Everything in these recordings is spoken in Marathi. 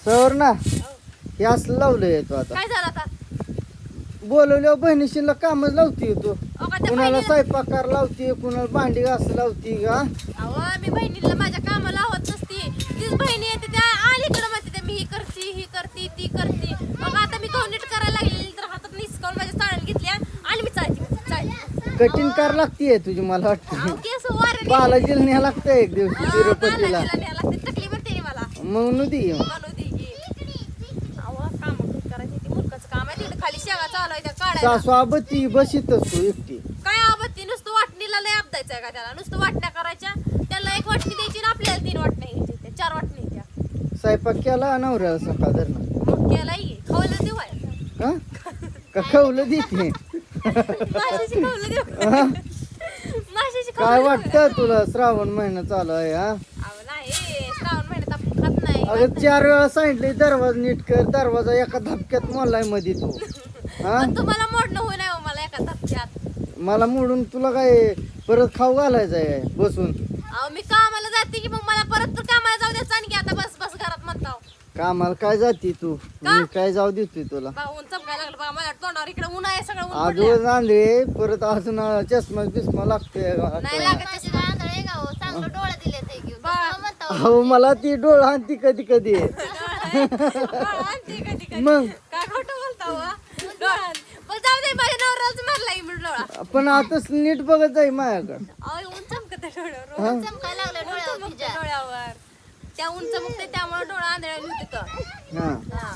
तर ना हे असं लावलंय तू आता काय झालं आता बोलवल्यावर बहिणीशीला कामच लावती तू अहो, का त्या कुणाला बहिणीला- स्वयंपाकार लावती कुणाला भांडी घास लावती का अहो मी बहिणीला माझ्या कामाला लावत नसती तीच बहिणी येते त्या अलीकडे म्हणते त्या मी ही करते ती करते मग आता मी नीट करायला लागलेली तर हातात निसकावून माझ्या चाळण घेतल्या आणि मी चालते कठीण कार लागतीये तुझी मला वाटतं केस वारे बालाजीला न्याय लागतं एक दिवशी तिरुपतीला टकली म्हणते नी मला म्हणून ती बनवू दे की. अहो काम करायची ती मूर्खाचं काम आहे तिकडे खाली शेंगा चालवायच्या काढायला सासू आबती बशीतच तू एकटी काय आबत्ती नुसतं वाटणीला लय आपदायचंय का त्याला नुसतं वाटण्या करायच्या त्याला एक वाटणी द्यायची ना आपल्याला 3 वाटण्या घ्यायच्या त्या 4 वाटणी त्या स्वयंपाक केला नवऱ्याला सकाळ धरणं मग केलाय खवलं देवाय हा का खवलं देते माशाची खवलं देऊ हा? माशाची काय खवलं वाटतं तुला श्रावण महिना चालू आहे हा अहो नाही श्रावण महिन्यात आपण खात नाही अगं 4 वेळा सांगितले दरवाजा नीट कर दरवाजा एका धपक्यात मोलाय मध्ये तू हा पण तुम्हाला मोडणं होऊ नये हो मला एका धपक्यात मला मोडून तुला काय परत खाऊ घालायचं आहे बसून अहो मी कामाला जाते की मग मला परत तर कामाला जाऊ द्यायचं आणखी आता बस घरात म्हणताव कामाला काय जाती तू मी काय जाऊ देतोय तुला बा ऊन चमकायला लागलं बघा माझ्या तोंडावर इकडे ऊन आहे सगळं ऊन आजोळ पडलंय. आणले परत अजून चष्मा बिस्मा लागतोय नाही लागत माझी आंधळ आहे का हो चांगलं डोळा दिले ते घेऊन बा- कसं म्हणता हो? अहो मला ती डोळा आणती कधी कधी आणते कधी मग काय खोटं बोलता हो डोळा पण जाऊ दे माझ्या नवऱ्याच मारला मी डोळा पण आता नीट बघत जाई माझ्याकडे अहो ऊन चमकत आहे डोळ्यावर हा? चमकायला लागलं ऊन डोळ्यावर चमकते तुझ्या डोळ्यावर त्या ऊन चमकते त्यामुळे डोळा आंधळ्याला होते तर हा हा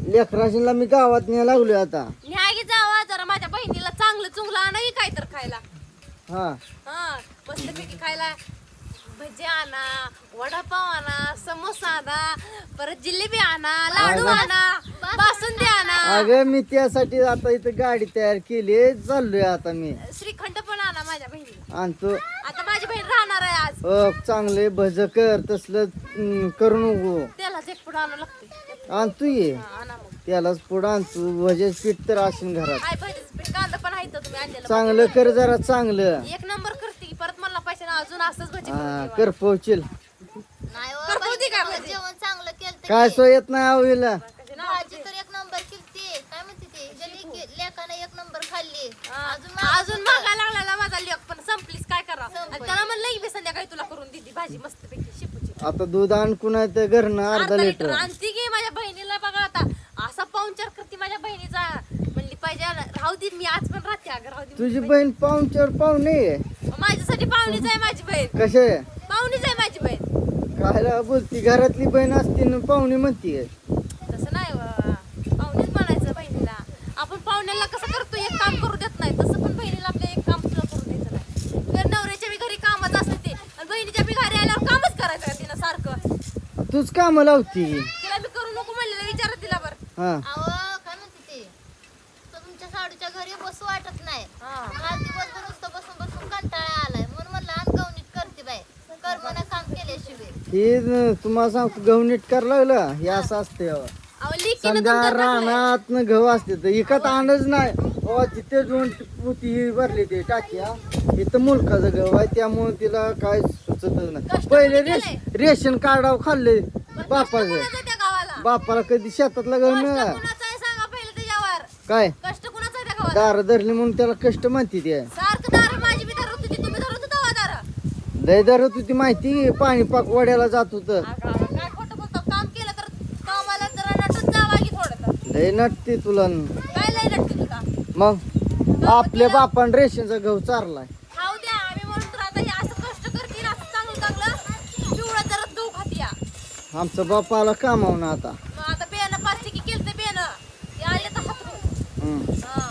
लेकराशीला मी गावात न्याय लागलोय आता न्याय घे जावा जरा माझ्या बहिणीला चांगलं चुंगलं आणाही काय तर खायला हा हा मस्तपैकी खायला भजी आणा वडापाव आणा समोसा आणा परत जिलेबी आणा लाडू आणा बासुंदी आणा अगं मी त्यासाठी आता इथं गाडी तयार केली चाललोय आता मी श्रीखंड पण आणा माझ्या बहिणीला आणतो आता माझी बहीण राहणार आहे आज चांगले भज कर तसलं करू नको त्यालाच एक पुढं आणू लागते आणतो ये आणा मग त्यालाच पुढं आणतो भजेच पीठ तर असेल घरात काय भजीचं पीठ कांदा पण आहे इथं तुम्ही आणलेलं चांगलं कर जरा चांगलं एक नंबर करते की परत मला पैसे ना अजून असंच भजी करून हा ठेवा. कर पोहोचेल नाही हो, करपवते का बाई, भजी? जेवण चांगलं केलं काय सोय येत नाही आवडीला भाजी तर एक नंबर केलती काय म्हणते ते ज्यांनी लेकानं एक नंबर खाल्ली हा. अजून अजून मागायला लागलेला माझा लेक पण संपलीस काय करा आणि त्याला म्हणलं की मी संध्याकाळी तुला करून दिली भाजी मस्तपैकी शिपूची आता दूध आणकून आहे तर घरनं अर्धा लिटर आणती की माझ्या बहिणीला बघा आता असा पाहुणचार करते माझ्या बहिणीचा म्हणली पाहिजे राहू दे मी आज पण राहते अगं राहू दे तुझी बहीण पाहुणच्यावर पाहुणे आहे माझ्यासाठी पाहुणीच आहे माझी बहीण कसे आहे? पाहुणीच आहे माझी बहीण कायला बोलती घरातली बहीण असती ना पाहुणी म्हणतीये तसं नाही व. पाहुणीच म्हणायचं बहिणीला आपण पाहुण्याला कसं करतो एक काम करू देत नाही तसं पण बहिणीला आपल्या एक काम सुद्धा करू द्यायचं नाही तर नवऱ्याच्या बी घरी कामच असते ते आणि बहिणीच्या बी घरी आल्यावर कामच करायचं का तिनं सारखं तूच काम लावती तिला मी करू नको म्हणलेलं विचारा तिला बरं हा अहो काय म्हणते ते तुमच्या साडूच्या घरी बसू वाटत नाही हा. आज दिवसभर नुसतं बसून बसून कंटाळा आलाय म्हणून म्हणलं अनगवणीत करते बाई कर्मनं काम केल्याशिवाय हे तुम्हाला सांगतो गहू नीट करायला लागलं हे असं असते अहो लिकीनं समजा तुमचं टाकलंय. रानात गहू असते तर इकत आणच नाही बाबा तिथे दोन पोती भरली ते टाक्या इथं मुलकाचं गहू आहे त्यामुळे तिला काय सुचतच नाही कष्ट पहिले कोणी केलंय? रेशन कार्डावर खाल्ले पण बापाचं कष्ट कुणाचं त्या गावाला बापाला कधी शेतातला गहू कष्ट मिळाला कुणाचं आहे सांगा पहिलं त्याच्यावर काय कष्ट कुणाचं आहे त्या गावाला दार धरली म्हणून त्याला कष्ट म्हणते ते सारखं दार माझी बी धरत होती तुम्ही धरत होता दार लय धरत होती माहिती पाणी पाक वड्याला जात होतं काय खोटं बोलतो काम केलं तर कामाला जरा नटत जावा की थोडं तर लय नटते तुला काय लय नटते तुला मग आपल्या बापान रेशनचा गहू चारलाय खाऊ द्या आम्ही म्हणून तर आता हे असं कष्ट करतील असं चांगलं चांगलं पिवळा जरा गहू खातिया आमचा बाप आला कामावून आता मग आता बेनं पाचशे की केलं ते बेनं ते आले तर हातरून हम्म. हा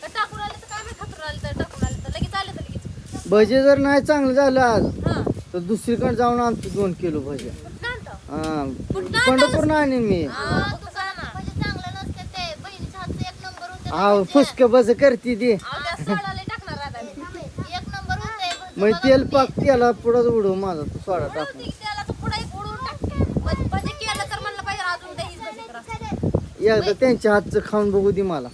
तर टाकून आले तर काय माहित हातरून आले तर टाकून आले तर लगेच आले तर लगेच भजे जर नाही चांगलं झालं आज हा तर दुसरीकडे जाऊन आणतो 2 किलो भजे कुठं आणतो हा कुठं पंढरपूर आणीन मी हा तू जा ना म्हणजे चांगलं नसते ते बहिणीच्या हातचं एक नंबर होते हा फुसक भज करते ती अहो, त्या सोडाला टाकणार आता मी. एक नंबर होते मग तेल पाक त्याला पुढं उडव माझा तू सोडा टाकून ती त्याला तर पुढे उडून टाक भजी केलं तर म्हणलं पाहिजे अजून उद्या हीच भजी करा एकदा त्यांच्या हातचं खाऊन बघू दे मला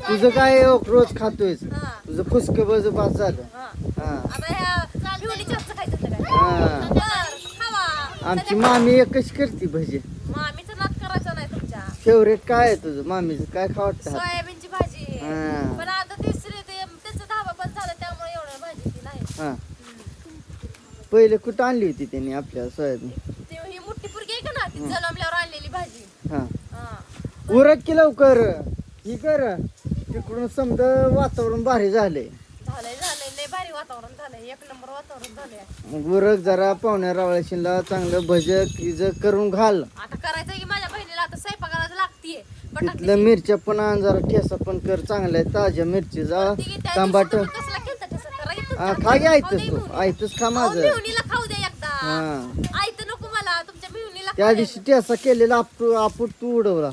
तुझं काय रोज खातोय हा तुझं फुसक भज पास झालं हा हा आता ह्या पिवळीच्या हातचं खायचं होतं काय हा बरं, खावा आमची मामी एकच करते भजे मग आम्ही फेवरेट काय आहे तुझं मामीचं काय खा वाटतं हात? सोयाबीनची भाजी हा. पण आता तिसरी ते त्याचं धाबा पण झालं त्यामुळे एवढं भाजी ती नाही हा पहिले कुठं आणली होती त्यांनी आपल्या सोयाबीन? ते ही मोठी पुरगी आहे का ना ती जन्मल्यावर आणलेली भाजी हा हा उरक की लवकर ही कर तिकडून समजा वातावरण भारी झालंय. झालंय लय भारी वातावरण झालंय 1 नंबर वातावरण झालंय मग उरक जरा पाहुण्या रावळ्याशीला चांगलं भजक हिजक करून घाल. आता करायचं की माझ्या बहिणीला आता स्वयंपाकाला लागतीये तिथलं मिरच्या पण आण जरा ठेसा पण कर चांगल्या ताज्या मिरची जा टमाट कसला केलता तसं करा की हा तुमच्या खा गे खाऊ ऐकतच दे तू मिहुनी. ऐकतच खा अहो, माझं. मिहुनीला खाऊ दे एकदा हा आयत नको मला तुमच्या मिहुनीला त्या खाऊ दिवशी ठेसा केलेला आपूट तू उडवला.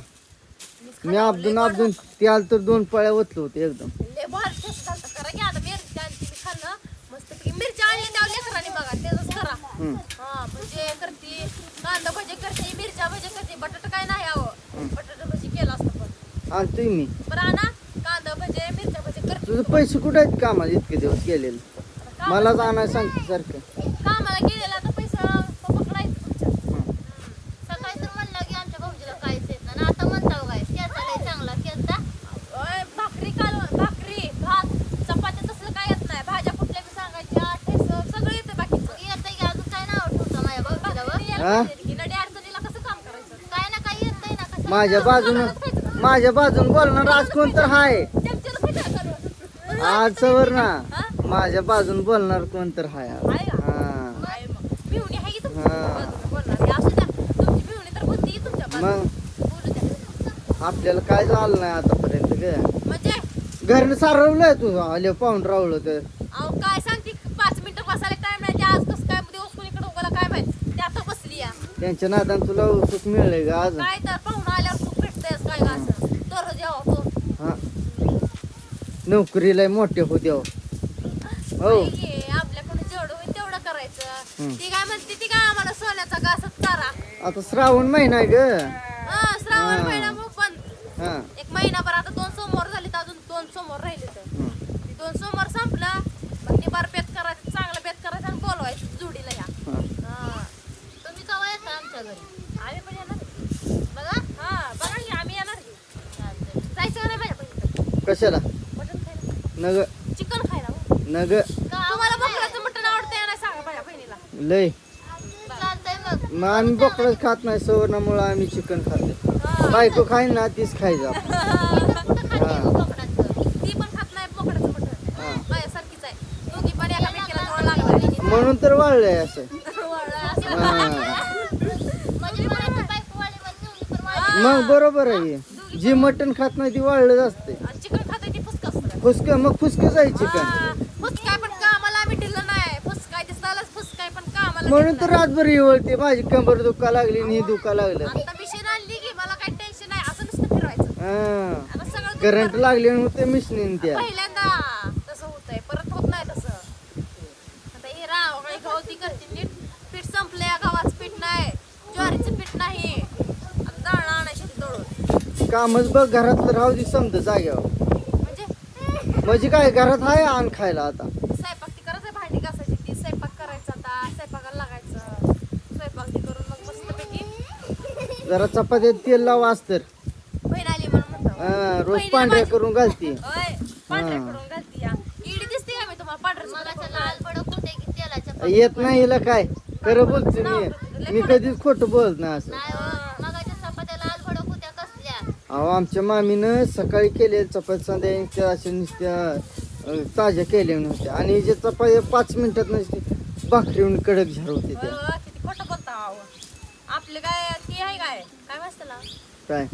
मी आपदून त्याला तर 2 पळ्या ओतलं होते एकदम. लय भारी टेस्ट झालतं करा की आता मिरच्या आणि तुम्ही खाल्लं मस्तपैकी मिरच्या आणली त्या लेकरांनी बघा त्याच करा हम्म. हा म्हणजे करते कांदा भजी करते मिरच्या भजी करते बटाटा काय नाही हवं बटाटा भजी केला असतं पण आणतोय मी. बरं आणा कांदा भजी मिरच्या भजी करते तुझं पैसे कुठे आहेत कामाला इतके दिवस गेलेले? मलाच आणायला सांगते सारखं. कामाला गेलेला आता पैसा पकडायचं तुमच्या सकाळी तर म्हणलं की आमच्या भाऊजीला काहीच येत नाही आता म्हणता काय केसा लय चांगला केसा भाकरी भात चपात्या तसलं काय येत नाही भाज्या कुठल्या बी सांगायच्या ठेस सगळं येतं बाकीचं येतं की अजून काय नाव ठेवतं माझ्या भाऊजीला व? हा? नडी अडचणीला कसं काम करायचं काय ना काय येतंय ना कसं माझ्या बाजून बोलणार आज कोण तर हाय चमच्याला खायचं चालू आज सवर ना माझ्या बाजून बोलणार कोण तर हाय आज. आहे का? हा आहे मग. मिहुनी आहे की तुमची हा. बाजूला बोलणारी. असू द्या. तुमची मिहुनी तर बोलते की तुमच्या बाजूला. मग बोलू द्या. आपल्याला काय झालं नाही आतापर्यंत ग. म्हणजे घरनं सारवलंय तुझं आले पाहून रावलं तर. अहो काय सांगते 5 मिनिटं बसायला टाइम नाही ते आज कसं काय दिवस कोणीकडे उगाला काय माहित ते आता बसली या त्यांच्या नादान तुला सुख मिळलंय ग आज. काय तर पाहुणा आल्यावर खूप भेटतंय काय ग असं दररोज यावं तो हा नोकरीला मोठे होते हो. आपल्याकडे जेवढं होईल तेवढं करायचं ती काय म्हणते ती काय आम्हाला सोन्याचा घासच चारा आता श्रावण महिना आहे ग. श्रावण हा. महिना मग पण हा 1 महिनाभर आता 2 सोमवार झाले तर अजून 2 सोमवार राहिले तर हं. 2 सोमवार संपला मग ते बार बेत करायचं चांगलं बेत करायचं आणि बोलवायचं जोडीला या हा. हा. तुम्ही केव्हा येता आमच्या घरी आम्ही पण येणार आहे. बघा हा बघा की आम्ही येणार आहे. चालतंय. जायचं का नाही माझ्या बहिणीकडे कशाला मटण खायला नग चिकन खायला हो. नग तुम्हाला बोकडाचं मटण आवडतं नाही सांगा माझ्या बहिणीला लय चालतंय मग मग आम्ही बोकडच खात नाही सवर्णामुळे आम्ही चिकन खातो. हा. बायको खाईन ना तीच खायचं. कुठं खाते बोकडाचं ती पण खात नाही बोकडाचं मटण हा. माझ्यासारखीच आहे दोघी पण एकामेकीला जोड लागला म्हणून तर वाळलंय असं. असं हा. म्हणजे मला बायको वाली म्हणून मी पण वाली. मग बरोबर आहे. जी मटण खात नाही ती वाळलंच असते. आणि चिकन खाते ती फुसका असतं फुसक मग फुसकच आहे चिकन. फुसकाय पण कामाला आम्ही दिलं नाही फुसकाय दिसतालाच फुसकाय पण कामाला म्हणून दिलं तर रातभर इवळते माझी कंबर दुखा लागली आणि हे दुखा लागलं. नाही. आता मिशीन आणली की मला काही टेन्शन नाही असं नुसतं फिरवायचं हा आता सगळं करंट लागले होते मिशनीन त्या. पहिल्यांदा तसं होतंय परत होत नाही तसं आता हे राव काही गवती करते नीट पीठ संपलंय गव्हाचं पीठ नाही ज्वारीचं पीठ नाही आता दळणं आणायची दळून कामच बघ घरातलं राहू दे समजा जाग्यावर. म्हणजे काय घरात आहे आण खायला आता. स्वयंपाक ती करायचं भांडी घासायची ती स्वयंपाक करायचा आता स्वयंपाकाला लागायचं स्वयंपाक ती करून मग मस्तपैकी जरा चपात्यात तेल लाव तर बहीण आली म्हणून म्हणतो रोज बहिणी पांढऱ्या माझी- करून घालती. ओय, पांढऱ्या करून घालती या इडी दिसते का मी तुम्हाला पांढऱ्या मगाच्या लाल भडक होते की तेलाच्या येत नाही हिला काय खरं बोलते मी कधीच खोटं बोलत नाही असं. नाही हो, मगाच्या चपात्या लाल भडक होत्या कसल्या अहो आमच्या मामीनं सकाळी केलेल्या चपात्या संध्याकाळी अशा नुसत्या ताज्या केल्या नव्हत्या आणि जे चपात्या 5 मिनिटात नसते भाकरीहून कडक झाड होते त्या. किती खोटं बोलता अहो. आपले काय ती आहे काय काय म्हणते त्याला काय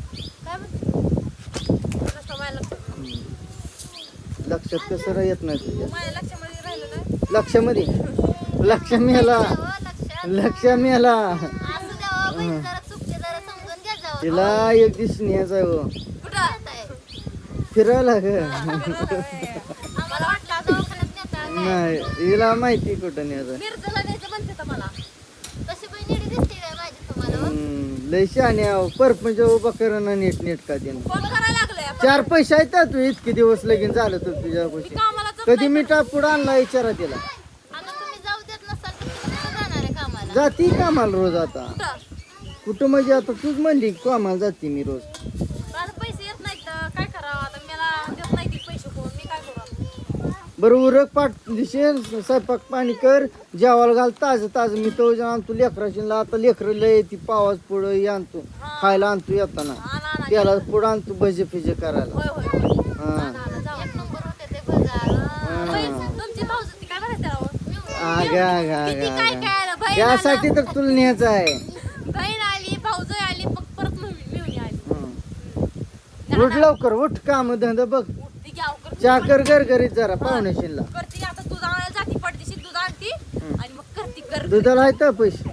काय म्हणते नसतं माझ्या लक्षात कसं येत नाही तुझ्या माझ्या लक्षामध्ये राहिलं नाही लक्षामध्ये लक्ष मेला हो, लक्षात लक्ष मेला. असू द्या हो, बहीण जरा चुकते जरा समजून घ्या जावं तिला एक दिवस न्यायचा आहे हो. कुठं फिरायला ग. आम्हाला वाटलं दवाखान्यात नेता काय नाही हिला माहिती कुठं न्यायचं. मिरजला द्यायचं म्हणते तर मला कशी बहीण निडी दिसते काय माझी तुम्हाला हो? लय शहाणे आहो परपंच उभा करण नीट नीट का देणं. फोन करायला लागलाय 4 पैसे आहेत ना तू इतके दिवस लगीन झालं तर तुझ्या मी पैसे कामाला जात कधी मिठा पुढं आणला विचारा तिला. आता तुम्ही जाऊ देत नसाल तर तुम्ही कुठं जाणार आहे कामाला जाती कामाला रोज आता कुठं कुठं म्हणजे आता तूच म्हणली कामाला जाते मी रोज. आता पैसे येत नाहीत तर काय करावं आता मला देत नाही ते पैसे कोण मी काय करू आता? बरं उरक पाठ दिशेन स्वयंपाक पाणी कर जेवायला घाल ताजं मी तो आणतो लेकराशीला. आता लेकरं लय ती पावाच पुढं आणतो खायला आणतो येताना आणा त्याला पुढं आणतो भजे फिजे करायला. होय होय होय हा आणा जाऊ एक नंबर होते ते बघा. तुमची भाऊज ती काय करायचं राव? किती काय आगा काय आलं बहीण त्यासाठी तर तुला न्यायचं आहे. बहीण आली भाऊज आली मग परत मिळून आली. उठ लवकर उठ काम धंदा बघ उठती की अवकर चहा कर घरीत जरा पाहुण्याशीला. करते आता दूध आणायला जाती पडदेशी दूध आणती आणि मग करती कर दुधाला आहे तर पैसे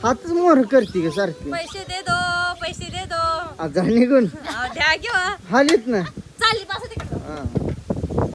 हातच मोहर करते का सारखी पैसे दे दो आता निघून द्या किंवा हालीत ना